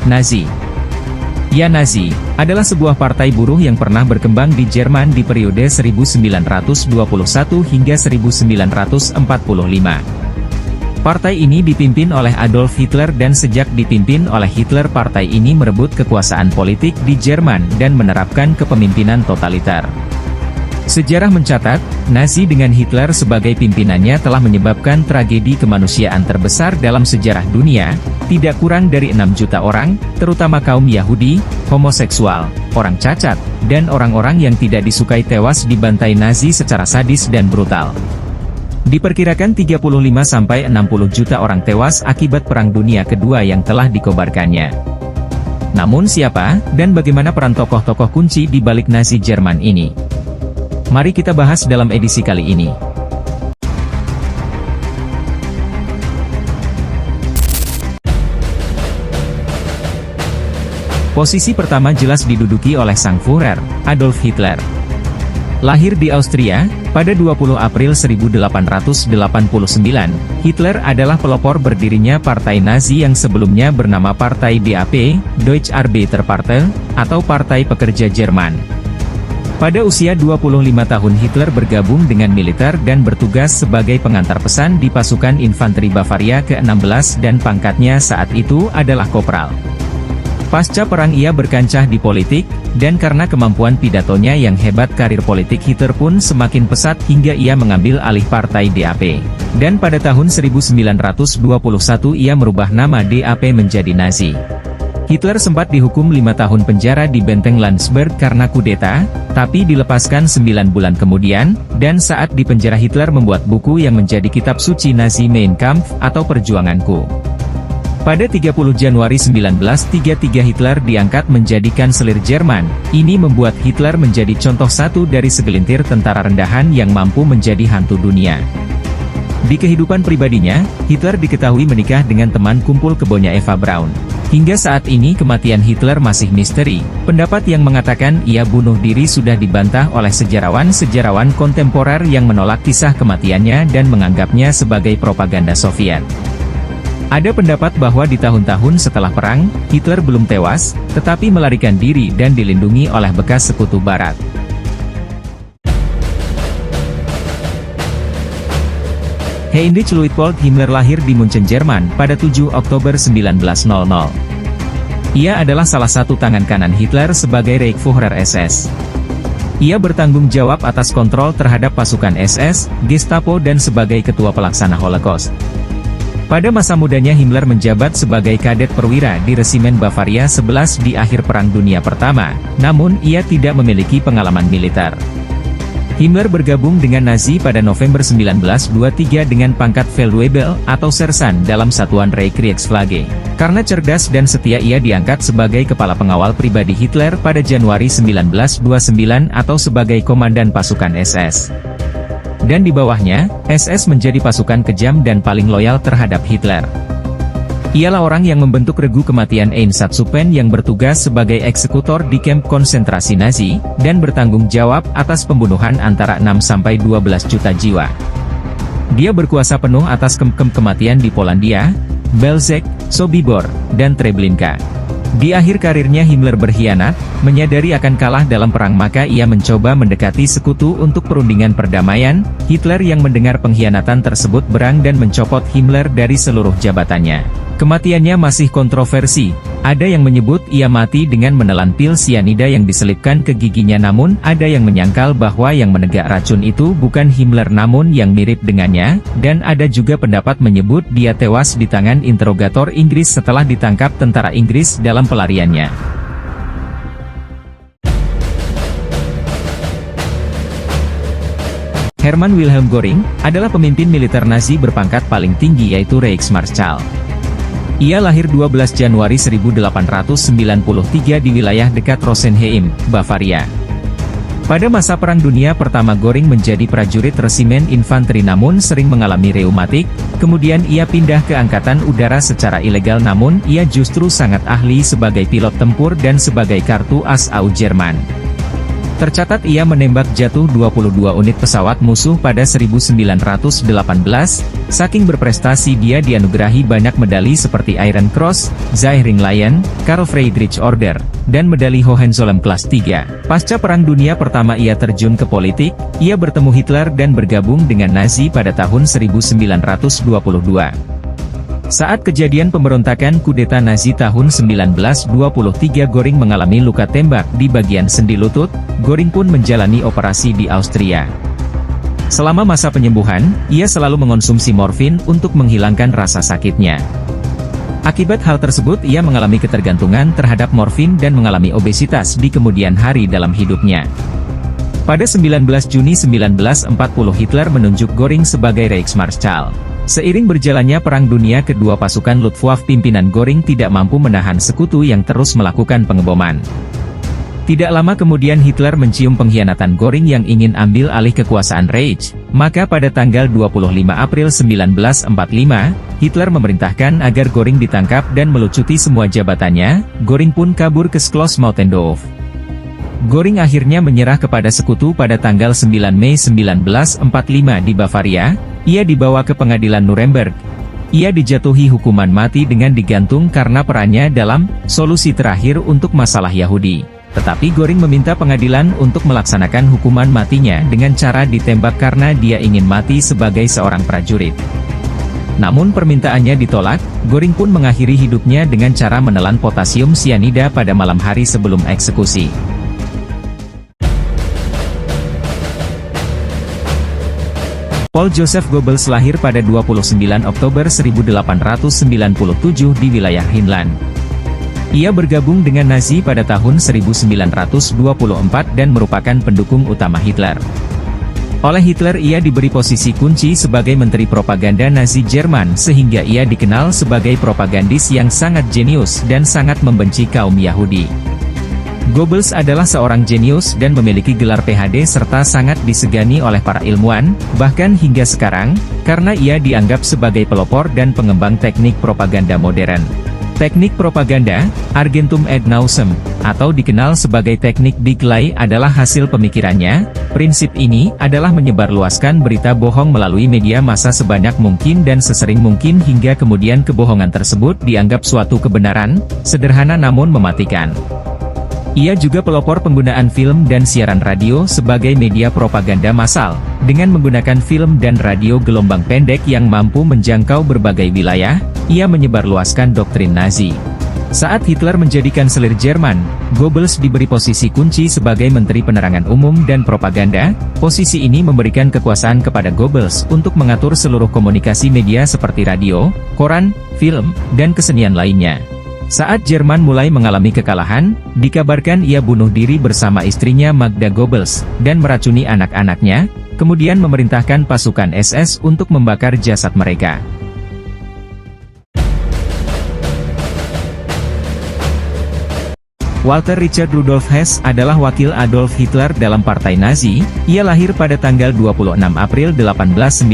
Nazi. Ya, Nazi adalah sebuah partai buruh yang pernah berkembang di Jerman di periode 1921 hingga 1945. Partai ini dipimpin oleh Adolf Hitler dan sejak dipimpin oleh Hitler partai ini merebut kekuasaan politik di Jerman dan menerapkan kepemimpinan totaliter. Sejarah mencatat, Nazi dengan Hitler sebagai pimpinannya telah menyebabkan tragedi kemanusiaan terbesar dalam sejarah dunia, tidak kurang dari 6 juta orang, terutama kaum Yahudi, homoseksual, orang cacat, dan orang-orang yang tidak disukai tewas dibantai Nazi secara sadis dan brutal. Diperkirakan 35-60 juta orang tewas akibat Perang Dunia Kedua yang telah dikobarkannya. Namun siapa, dan bagaimana peran tokoh-tokoh kunci di balik Nazi Jerman ini? Mari kita bahas dalam edisi kali ini. Posisi pertama jelas diduduki oleh sang Führer, Adolf Hitler. Lahir di Austria, pada 20 April 1889, Hitler adalah pelopor berdirinya Partai Nazi yang sebelumnya bernama Partai DAP, Deutsche Arbeiterpartei, atau Partai Pekerja Jerman. Pada usia 25 tahun Hitler bergabung dengan militer dan bertugas sebagai pengantar pesan di pasukan infanteri Bavaria ke-16 dan pangkatnya saat itu adalah kopral. Pasca perang ia berkancah di politik, dan karena kemampuan pidatonya yang hebat karir politik Hitler pun semakin pesat hingga ia mengambil alih Partai DAP. Dan pada tahun 1921 ia merubah nama DAP menjadi Nazi. Hitler sempat dihukum 5 tahun penjara di Benteng Landsberg karena kudeta, tapi dilepaskan 9 bulan kemudian, dan saat di penjara Hitler membuat buku yang menjadi kitab suci Nazi Mein Kampf atau Perjuanganku. Pada 30 Januari 1933 Hitler diangkat menjadi kanselir Jerman, ini membuat Hitler menjadi contoh satu dari segelintir tentara rendahan yang mampu menjadi hantu dunia. Di kehidupan pribadinya, Hitler diketahui menikah dengan teman kumpul kebunnya Eva Braun. Hingga saat ini kematian Hitler masih misteri. Pendapat yang mengatakan ia bunuh diri sudah dibantah oleh sejarawan-sejarawan kontemporer yang menolak kisah kematiannya dan menganggapnya sebagai propaganda Soviet. Ada pendapat bahwa di tahun-tahun setelah perang, Hitler belum tewas, tetapi melarikan diri dan dilindungi oleh bekas sekutu Barat. Heinrich Luitpold Himmler lahir di Munchen, Jerman, pada 7 Oktober 1900. Ia adalah salah satu tangan kanan Hitler sebagai Reichsführer SS. Ia bertanggung jawab atas kontrol terhadap pasukan SS, Gestapo dan sebagai ketua pelaksana Holocaust. Pada masa mudanya Himmler menjabat sebagai kadet perwira di Resimen Bavaria 11 di akhir Perang Dunia Pertama, namun ia tidak memiliki pengalaman militer. Himmler bergabung dengan Nazi pada November 1923 dengan pangkat Feldwebel atau sersan dalam satuan Reichsflagge. Karena cerdas dan setia ia diangkat sebagai kepala pengawal pribadi Hitler pada Januari 1929 atau sebagai komandan pasukan SS. Dan di bawahnya, SS menjadi pasukan kejam dan paling loyal terhadap Hitler. Ialah orang yang membentuk regu kematian Einsatzgruppen yang bertugas sebagai eksekutor di kamp konsentrasi Nazi, dan bertanggung jawab atas pembunuhan antara 6-12 juta jiwa. Dia berkuasa penuh atas kamp-kamp kematian di Polandia, Belzec, Sobibor, dan Treblinka. Di akhir karirnya Himmler berkhianat, menyadari akan kalah dalam perang maka ia mencoba mendekati sekutu untuk perundingan perdamaian. Hitler yang mendengar pengkhianatan tersebut berang dan mencopot Himmler dari seluruh jabatannya. Kematiannya masih kontroversi, ada yang menyebut ia mati dengan menelan pil sianida yang diselipkan ke giginya namun ada yang menyangkal bahwa yang menegak racun itu bukan Himmler namun yang mirip dengannya, dan ada juga pendapat menyebut dia tewas di tangan interrogator Inggris setelah ditangkap tentara Inggris dalam pelariannya. Hermann Wilhelm Göring adalah pemimpin militer Nazi berpangkat paling tinggi yaitu Reichsmarschall. Ia lahir 12 Januari 1893 di wilayah dekat Rosenheim, Bavaria. Pada masa Perang Dunia Pertama Göring menjadi prajurit resimen infanteri namun sering mengalami reumatik, kemudian ia pindah ke Angkatan Udara secara ilegal namun ia justru sangat ahli sebagai pilot tempur dan sebagai kartu as AU Jerman. Tercatat ia menembak jatuh 22 unit pesawat musuh pada 1918, saking berprestasi dia dianugerahi banyak medali seperti Iron Cross, Zeiring Lion, Karl Friedrich Order, dan medali Hohenzollern kelas 3. Pasca Perang Dunia Pertama ia terjun ke politik, ia bertemu Hitler dan bergabung dengan Nazi pada tahun 1922. Saat kejadian pemberontakan kudeta Nazi tahun 1923 Göring mengalami luka tembak di bagian sendi lutut, Göring pun menjalani operasi di Austria. Selama masa penyembuhan, ia selalu mengonsumsi morfin untuk menghilangkan rasa sakitnya. Akibat hal tersebut ia mengalami ketergantungan terhadap morfin dan mengalami obesitas di kemudian hari dalam hidupnya. Pada 19 Juni 1940 Hitler menunjuk Göring sebagai Reichsmarschall. Seiring berjalannya Perang Dunia Kedua pasukan Luftwaffe pimpinan Göring tidak mampu menahan sekutu yang terus melakukan pengeboman. Tidak lama kemudian Hitler mencium pengkhianatan Göring yang ingin ambil alih kekuasaan Reich, maka pada tanggal 25 April 1945, Hitler memerintahkan agar Göring ditangkap dan melucuti semua jabatannya. Göring pun kabur ke Schloss Mautendorf. Göring akhirnya menyerah kepada sekutu pada tanggal 9 Mei 1945 di Bavaria. Ia dibawa ke pengadilan Nuremberg. Ia dijatuhi hukuman mati dengan digantung karena perannya dalam solusi terakhir untuk masalah Yahudi. Tetapi Göring meminta pengadilan untuk melaksanakan hukuman matinya dengan cara ditembak karena dia ingin mati sebagai seorang prajurit. Namun permintaannya ditolak. Göring pun mengakhiri hidupnya dengan cara menelan potasium sianida pada malam hari sebelum eksekusi. Paul Joseph Goebbels lahir pada 29 Oktober 1897 di wilayah Rhineland. Ia bergabung dengan Nazi pada tahun 1924 dan merupakan pendukung utama Hitler. Oleh Hitler ia diberi posisi kunci sebagai Menteri Propaganda Nazi Jerman sehingga ia dikenal sebagai propagandis yang sangat jenius dan sangat membenci kaum Yahudi. Goebbels adalah seorang jenius dan memiliki gelar PhD serta sangat disegani oleh para ilmuwan, bahkan hingga sekarang, karena ia dianggap sebagai pelopor dan pengembang teknik propaganda modern. Teknik propaganda, Argentum et Nausem, atau dikenal sebagai teknik Big Lie adalah hasil pemikirannya. Prinsip ini adalah menyebarluaskan berita bohong melalui media massa sebanyak mungkin dan sesering mungkin hingga kemudian kebohongan tersebut dianggap suatu kebenaran, sederhana namun mematikan. Ia juga pelopor penggunaan film dan siaran radio sebagai media propaganda massal, dengan menggunakan film dan radio gelombang pendek yang mampu menjangkau berbagai wilayah. Ia menyebarluaskan doktrin Nazi. Saat Hitler menjadi kanselir Jerman, Goebbels diberi posisi kunci sebagai Menteri Penerangan Umum dan Propaganda. Posisi ini memberikan kekuasaan kepada Goebbels untuk mengatur seluruh komunikasi media seperti radio, koran, film, dan kesenian lainnya. Saat Jerman mulai mengalami kekalahan, dikabarkan ia bunuh diri bersama istrinya Magda Goebbels, dan meracuni anak-anaknya, kemudian memerintahkan pasukan SS untuk membakar jasad mereka. Walter Richard Rudolf Hess adalah wakil Adolf Hitler dalam Partai Nazi. Ia lahir pada tanggal 26 April 1894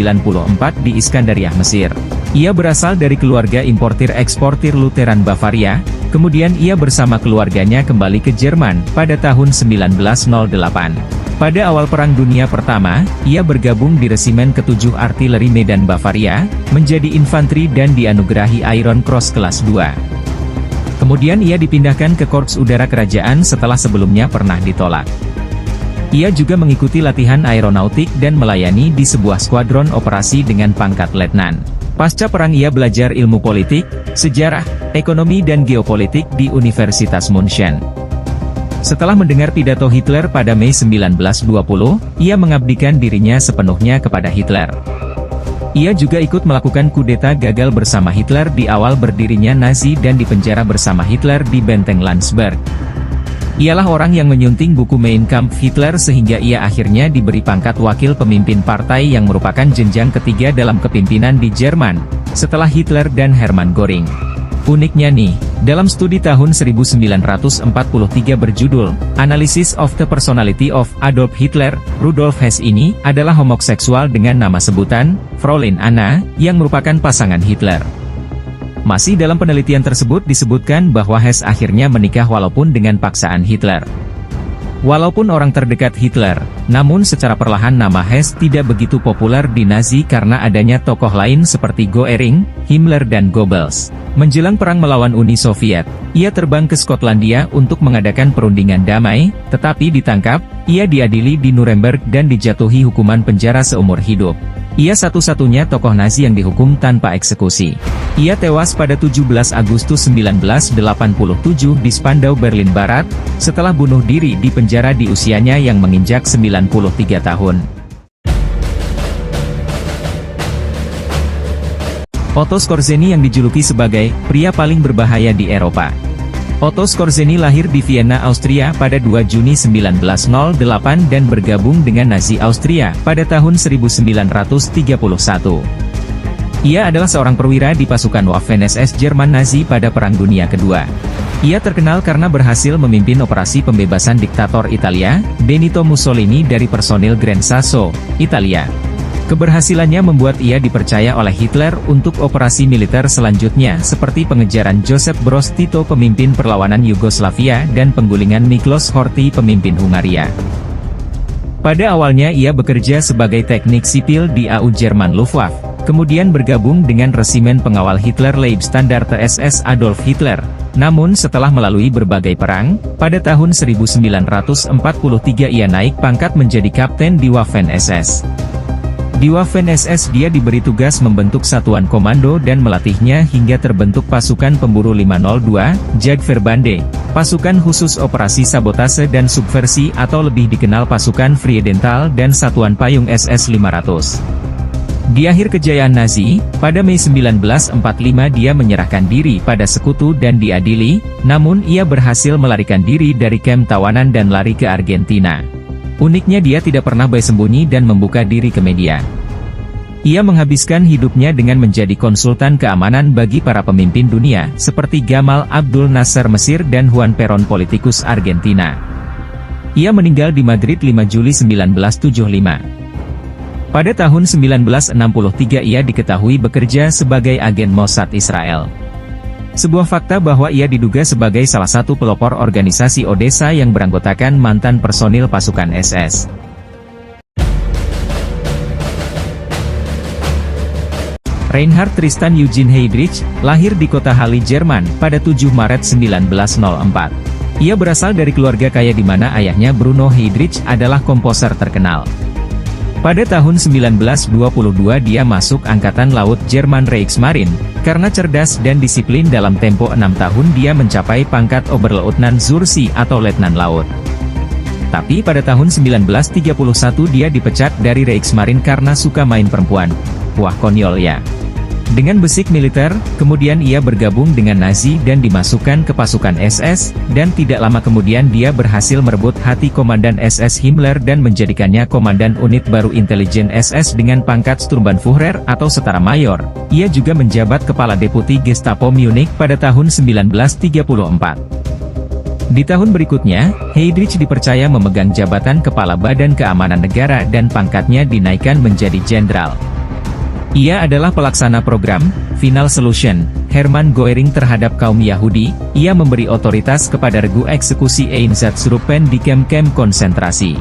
di Iskandariah, Mesir. Ia berasal dari keluarga importir-eksportir Lutheran Bavaria, kemudian ia bersama keluarganya kembali ke Jerman pada tahun 1908. Pada awal Perang Dunia Pertama, ia bergabung di Resimen ke-7 Artileri Medan Bavaria, menjadi infanteri dan dianugerahi Iron Cross kelas 2. Kemudian ia dipindahkan ke Korps Udara Kerajaan setelah sebelumnya pernah ditolak. Ia juga mengikuti latihan aeronautik dan melayani di sebuah skuadron operasi dengan pangkat letnan. Pasca perang ia belajar ilmu politik, sejarah, ekonomi dan geopolitik di Universitas München. Setelah mendengar pidato Hitler pada Mei 1920, ia mengabdikan dirinya sepenuhnya kepada Hitler. Ia juga ikut melakukan kudeta gagal bersama Hitler di awal berdirinya Nazi dan dipenjara bersama Hitler di Benteng Landsberg. Ialah orang yang menyunting buku Mein Kampf Hitler sehingga ia akhirnya diberi pangkat wakil pemimpin partai yang merupakan jenjang ketiga dalam kepimpinan di Jerman, setelah Hitler dan Hermann Göring. Uniknya nih, dalam studi tahun 1943 berjudul, Analysis of the Personality of Adolf Hitler, Rudolf Hess ini adalah homoseksual dengan nama sebutan, Fräulein Anna, yang merupakan pasangan Hitler. Masih dalam penelitian tersebut disebutkan bahwa Hess akhirnya menikah walaupun dengan paksaan Hitler. Walaupun orang terdekat Hitler, namun secara perlahan nama Hess tidak begitu populer di Nazi karena adanya tokoh lain seperti Goering, Himmler dan Goebbels. Menjelang perang melawan Uni Soviet, ia terbang ke Skotlandia untuk mengadakan perundingan damai, tetapi ditangkap, ia diadili di Nuremberg dan dijatuhi hukuman penjara seumur hidup. Ia satu-satunya tokoh Nazi yang dihukum tanpa eksekusi. Ia tewas pada 17 Agustus 1987 di Spandau, Berlin Barat, setelah bunuh diri di penjara di usianya yang menginjak 93 tahun. Otto Skorzeny yang dijuluki sebagai pria paling berbahaya di Eropa. Otto Skorzeny lahir di Vienna, Austria pada 2 Juni 1908 dan bergabung dengan Nazi Austria pada tahun 1931. Ia adalah seorang perwira di pasukan Waffen-SS Jerman Nazi pada Perang Dunia Kedua. Ia terkenal karena berhasil memimpin operasi pembebasan diktator Italia, Benito Mussolini dari personil Gran Sasso, Italia. Keberhasilannya membuat ia dipercaya oleh Hitler untuk operasi militer selanjutnya seperti pengejaran Joseph Broz Tito pemimpin perlawanan Yugoslavia dan penggulingan Miklos Horthy pemimpin Hungaria. Pada awalnya ia bekerja sebagai teknik sipil di AU Jerman Luftwaffe, kemudian bergabung dengan resimen pengawal Hitler Leibstandarte SS Adolf Hitler. Namun setelah melalui berbagai perang, pada tahun 1943 ia naik pangkat menjadi kapten di Waffen-SS. Di Waffen-SS dia diberi tugas membentuk satuan komando dan melatihnya hingga terbentuk pasukan pemburu 502, Jagdverbande, pasukan khusus operasi sabotase dan subversi atau lebih dikenal pasukan Friedenthal dan satuan payung SS 500. Di akhir kejayaan Nazi, pada Mei 1945 dia menyerahkan diri pada sekutu dan diadili, namun ia berhasil melarikan diri dari kamp tawanan dan lari ke Argentina. Uniknya dia tidak pernah bersembunyi dan membuka diri ke media. Ia menghabiskan hidupnya dengan menjadi konsultan keamanan bagi para pemimpin dunia, seperti Gamal Abdul Nasser Mesir dan Juan Perón politikus Argentina. Ia meninggal di Madrid 5 Juli 1975. Pada tahun 1963 ia diketahui bekerja sebagai agen Mossad Israel. Sebuah fakta bahwa ia diduga sebagai salah satu pelopor organisasi Odessa yang beranggotakan mantan personil pasukan SS. Reinhard Tristan Eugen Heydrich, lahir di kota Halle, Jerman, pada 7 Maret 1904. Ia berasal dari keluarga kaya di mana ayahnya Bruno Heydrich adalah komposer terkenal. Pada tahun 1922 dia masuk Angkatan Laut Jerman Reichsmarine. Karena cerdas dan disiplin dalam tempo 6 tahun dia mencapai pangkat Oberleutnant zur See atau Letnan Laut. Tapi pada tahun 1931 dia dipecat dari Reichsmarine karena suka main perempuan. Wah, konyol ya. Dengan basic militer, kemudian ia bergabung dengan Nazi dan dimasukkan ke pasukan SS, dan tidak lama kemudian dia berhasil merebut hati Komandan SS Himmler dan menjadikannya Komandan Unit Baru Intelijen SS dengan pangkat Sturmbannführer atau setara mayor. Ia juga menjabat Kepala Deputi Gestapo Munich pada tahun 1934. Di tahun berikutnya, Heydrich dipercaya memegang jabatan Kepala Badan Keamanan Negara dan pangkatnya dinaikkan menjadi jenderal. Ia adalah pelaksana program Final Solution Hermann Göring terhadap kaum Yahudi. Ia memberi otoritas kepada regu eksekusi Einsatzgruppen di kamp-kamp konsentrasi.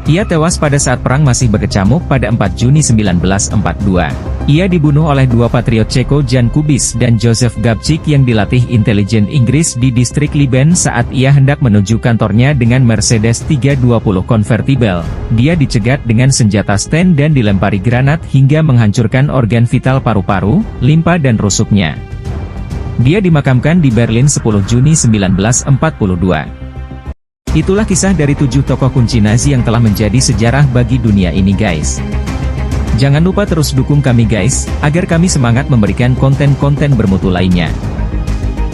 Ia tewas pada saat perang masih berkecamuk pada 4 Juni 1942. Ia dibunuh oleh dua patriot Ceko, Jan Kubis dan Joseph Gabčík yang dilatih intelijen Inggris di distrik Liban saat ia hendak menuju kantornya dengan Mercedes 320 konvertibel. Dia dicegat dengan senjata sten dan dilempari granat hingga menghancurkan organ vital paru-paru, limpa dan rusuknya. Dia dimakamkan di Berlin 10 Juni 1942. Itulah kisah dari 7 tokoh kunci Nazi yang telah menjadi sejarah bagi dunia ini guys. Jangan lupa terus dukung kami guys, agar kami semangat memberikan konten-konten bermutu lainnya.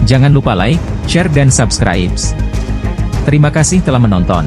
Jangan lupa like, share dan subscribe. Terima kasih telah menonton.